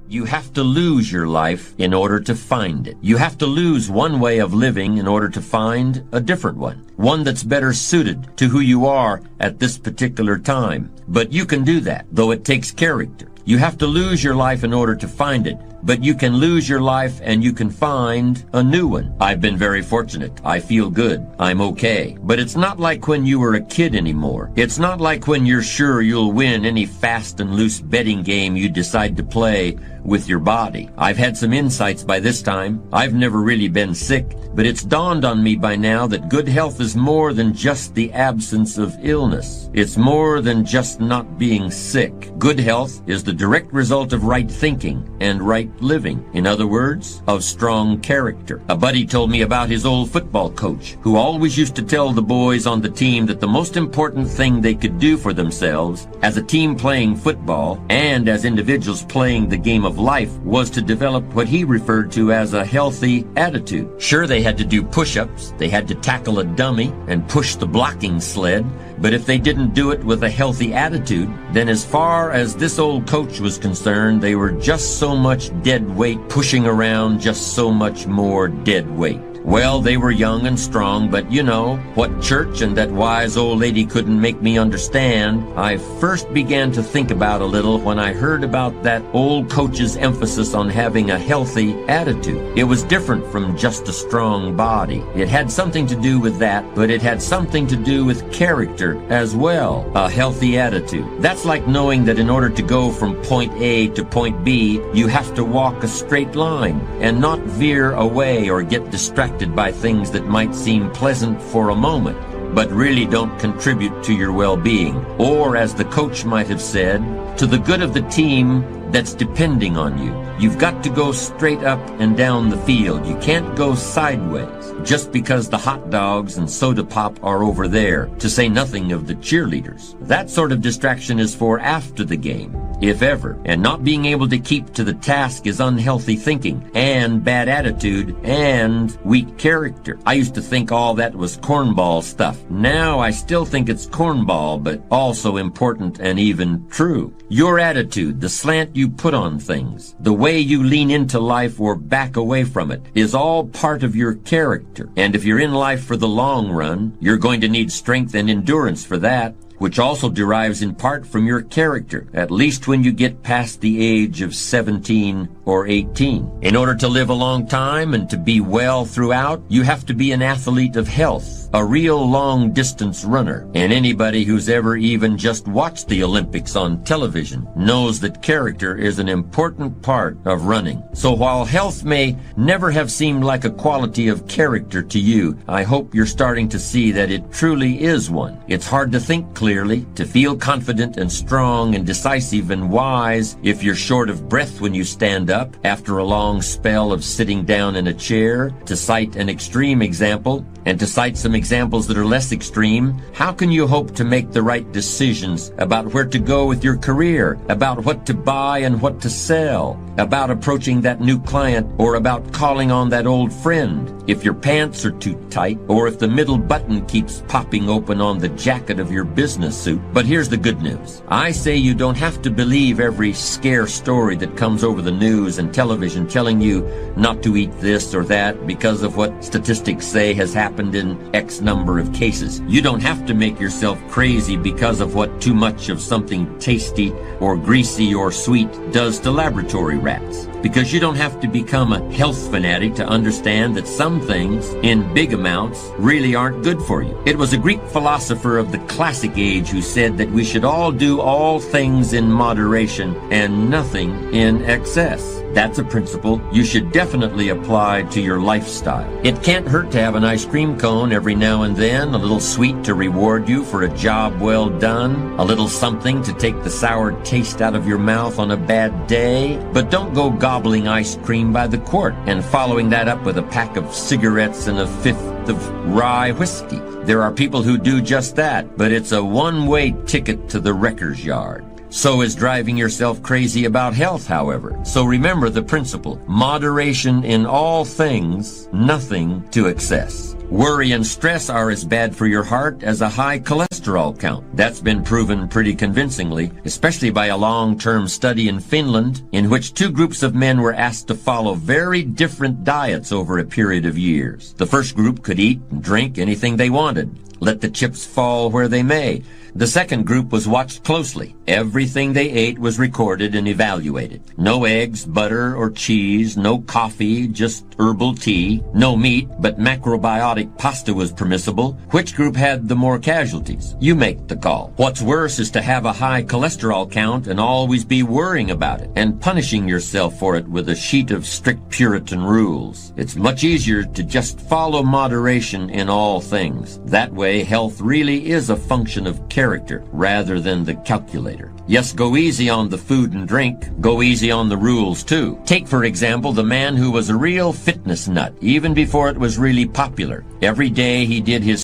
You have to lose your life in order to find it. You have to lose one way of living in order to find a different one that's better suited to who you are at this particular time. But you can do that, though it takes character. You have to lose your life in order to find it, but you can lose your life and you can find a new one. I've been very fortunate. I feel good. I'm okay. But it's not like when you were a kid anymore. It's not like when you're sure you'll win any fast and loose betting game you decide to play with your body. I've had some insights by this time. I've never really been sick, but it's dawned on me by now that good health is more than just the absence of illness. It's more than just not being sick. Good health is the direct result of right thinking and right living. In other words, of strong character. A buddy told me about his old football coach, who always used to tell the boys on the team that the most important thing they could do for themselves as a team playing football and as individuals playing the game of life was to develop what he referred to as a healthy attitude. Sure, they had to do push-ups, they had to tackle a dummy and push the blocking sled, but if they didn't do it with a healthy attitude, then as far as this old coach was concerned, they were just so much dead weight pushing around just so much more dead weight. Well, they were young and strong, but you know, what church and that wise old lady couldn't make me understand, I first began to think about a little when I heard about that old coach's emphasis on having a healthy attitude. It was different from just a strong body. It had something to do with that, but it had something to do with character as well. A healthy attitude. That's like knowing that in order to go from point A to point B, you have to walk a straight line and not veer away or get distracted by things that might seem pleasant for a moment, but really don't contribute to your well-being. Or, as the coach might have said, to the good of the team that's depending on you. You've got to go straight up and down the field. You can't go sideways just because the hot dogs and soda pop are over there, to say nothing of the cheerleaders. That sort of distraction is for after the game, if ever. And not being able to keep to the task is unhealthy thinking and bad attitude and weak character. I used to think all that was cornball stuff. Now I still think it's cornball, but also important and even true. Your attitude, the slant you put on things, the way you lean into life or back away from it, is all part of your character. And if you're in life for the long run, you're going to need strength and endurance for that, which also derives in part from your character, at least when you get past the age of 17 or 18. In order to live a long time and to be well throughout, you have to be an athlete of health, a real long-distance runner. And anybody who's ever even just watched the Olympics on television knows that character is an important part of running. So while health may never have seemed like a quality of character to you, I hope you're starting to see that it truly is one. It's hard to think clearly, to feel confident and strong and decisive and wise if you're short of breath when you stand up after a long spell of sitting down in a chair. To cite an extreme example, and to cite some examples that are less extreme, how can you hope to make the right decisions about where to go with your career, about what to buy and what to sell, about approaching that new client, or about calling on that old friend, if your pants are too tight, or if the middle button keeps popping open on the jacket of your business suit? But here's the good news. I say you don't have to believe every scare story that comes over the news and television telling you not to eat this or that because of what statistics say has happened in X number of cases. You don't have to make yourself crazy because of what too much of something tasty or greasy or sweet does to laboratory rats. Because you don't have to become a health fanatic to understand that some things, in big amounts, really aren't good for you. It was a Greek philosopher of the classic age who said that we should all do all things in moderation and nothing in excess. That's a principle you should definitely apply to your lifestyle. It can't hurt to have an ice cream cone every now and then, a little sweet to reward you for a job well done, a little something to take the sour taste out of your mouth on a bad day. But don't go gobbling ice cream by the quart and following that up with a pack of cigarettes and a fifth of rye whiskey. There are people who do just that, but it's a one-way ticket to the wrecker's yard. So is driving yourself crazy about health, however. So remember the principle: moderation in all things, nothing to excess. Worry and stress are as bad for your heart as a high cholesterol count. That's been proven pretty convincingly, especially by a long-term study in Finland, in which two groups of men were asked to follow very different diets over a period of years. The first group could eat and drink anything they wanted, let the chips fall where they may. The second group was watched closely. Everything they ate was recorded and evaluated. No eggs, butter, or cheese, no coffee, just herbal tea, no meat, but macrobiotic pasta was permissible. Which group had the more casualties? You make the call. What's worse is to have a high cholesterol count and always be worrying about it and punishing yourself for it with a sheet of strict Puritan rules. It's much easier to just follow moderation in all things. That way, health really is a function of character rather than the calculator. Yes, go easy on the food and drink. Go easy on the rules, too. Take, for example, the man who was a real fitness nut, even before it was really popular. Every day he did his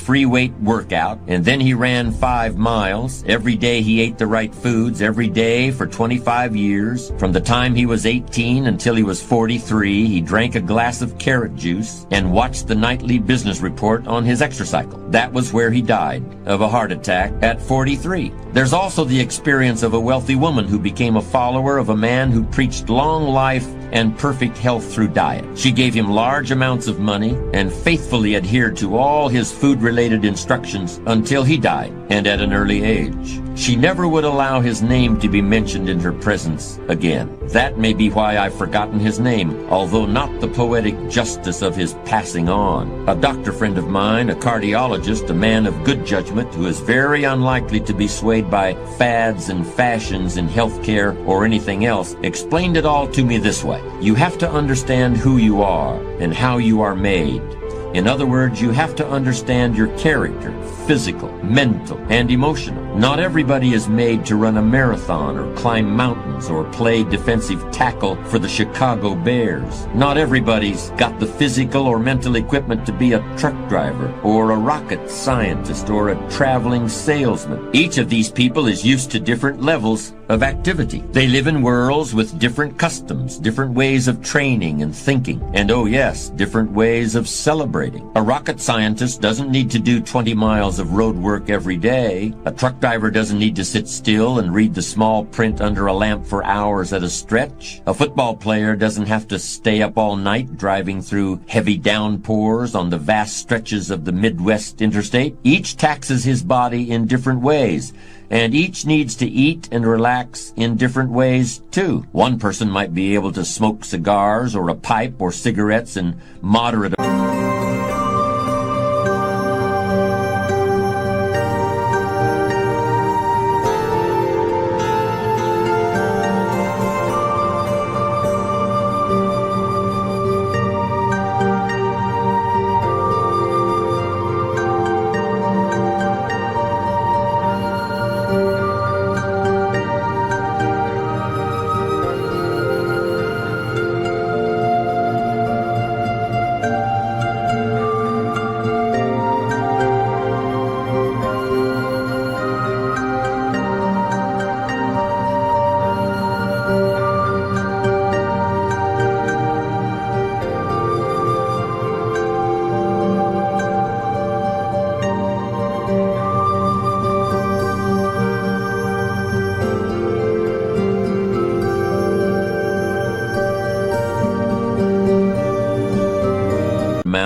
free weight workout, and then he ran 5 miles. Every day he ate the right foods, every day for 25 years. From the time he was 18 until he was 43, he drank a glass of carrot juice and watched the nightly business report on his exercycle. That was where he died of a heart attack at 43. There's also the experience of a wealthy woman who became a follower of a man who preached long life and perfect health through diet. She gave him large amounts of money and faithfully adhered to all his food-related instructions until he died, and at an early age. She never would allow his name to be mentioned in her presence again. That may be why I've forgotten his name, although not the poetic justice of his passing on. A doctor friend of mine, a cardiologist, a man of good judgment who is very unlikely to be swayed by fads and fashions in healthcare or anything else, explained it all to me this way. You have to understand who you are and how you are made. In other words, you have to understand your character, physical, mental, and emotional. Not everybody is made to run a marathon or climb mountains or play defensive tackle for the Chicago Bears. Not everybody's got the physical or mental equipment to be a truck driver or a rocket scientist or a traveling salesman. Each of these people is used to different levels of activity. They live in worlds with different customs, different ways of training and thinking, and oh yes, different ways of celebrating. A rocket scientist doesn't need to do 20 miles of road work every day. A truck driver doesn't need to sit still and read the small print under a lamp for hours at a stretch. A football player doesn't have to stay up all night driving through heavy downpours on the vast stretches of the Midwest interstate. Each taxes his body in different ways, and each needs to eat and relax in different ways, too. One person might be able to smoke cigars or a pipe or cigarettes in moderate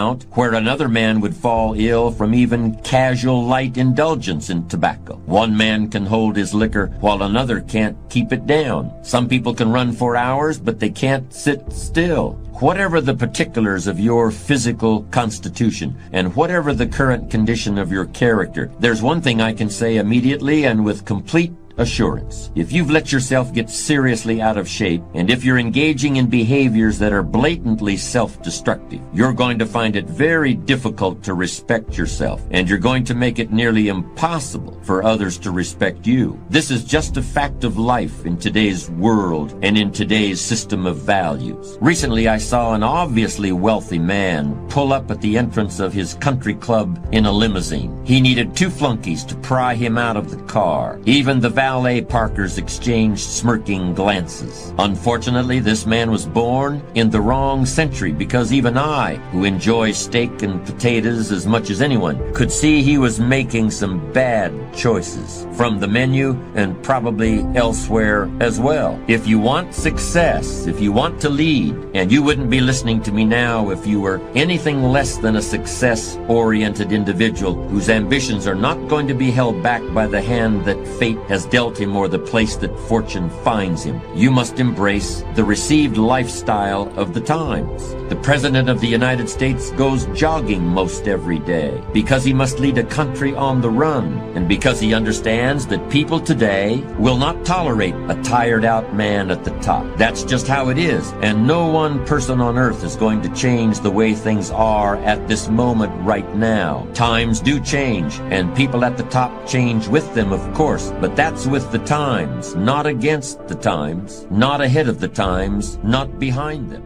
amount, where another man would fall ill from even casual light indulgence in tobacco. One man can hold his liquor while another can't keep it down. Some people can run for hours, but they can't sit still. Whatever the particulars of your physical constitution, and whatever the current condition of your character, there's one thing I can say immediately and with complete assurance. If you've let yourself get seriously out of shape, and if you're engaging in behaviors that are blatantly self-destructive, you're going to find it very difficult to respect yourself, and you're going to make it nearly impossible for others to respect you. This is just a fact of life in today's world and in today's system of values. Recently, I saw an obviously wealthy man pull up at the entrance of his country club in a limousine. He needed 2 flunkies to pry him out of the car. Even the valet parkers exchanged smirking glances. Unfortunately, this man was born in the wrong century, because even I, who enjoy steak and potatoes as much as anyone, could see he was making some bad choices from the menu and probably elsewhere as well. If you want success, if you want to lead, and you wouldn't be listening to me now if you were anything less than a success-oriented individual whose ambitions are not going to be held back by the hand that fate has dealt him or the place that fortune finds him. You must embrace the received lifestyle of the times. The President of the United States goes jogging most every day because he must lead a country on the run, and because he understands that people today will not tolerate a tired-out man at the top. That's just how it is, and no one person on earth is going to change the way things are at this moment right now. Times do change, and people at the top change with them, of course, but that's with the times, not against the times, not ahead of the times, not behind them.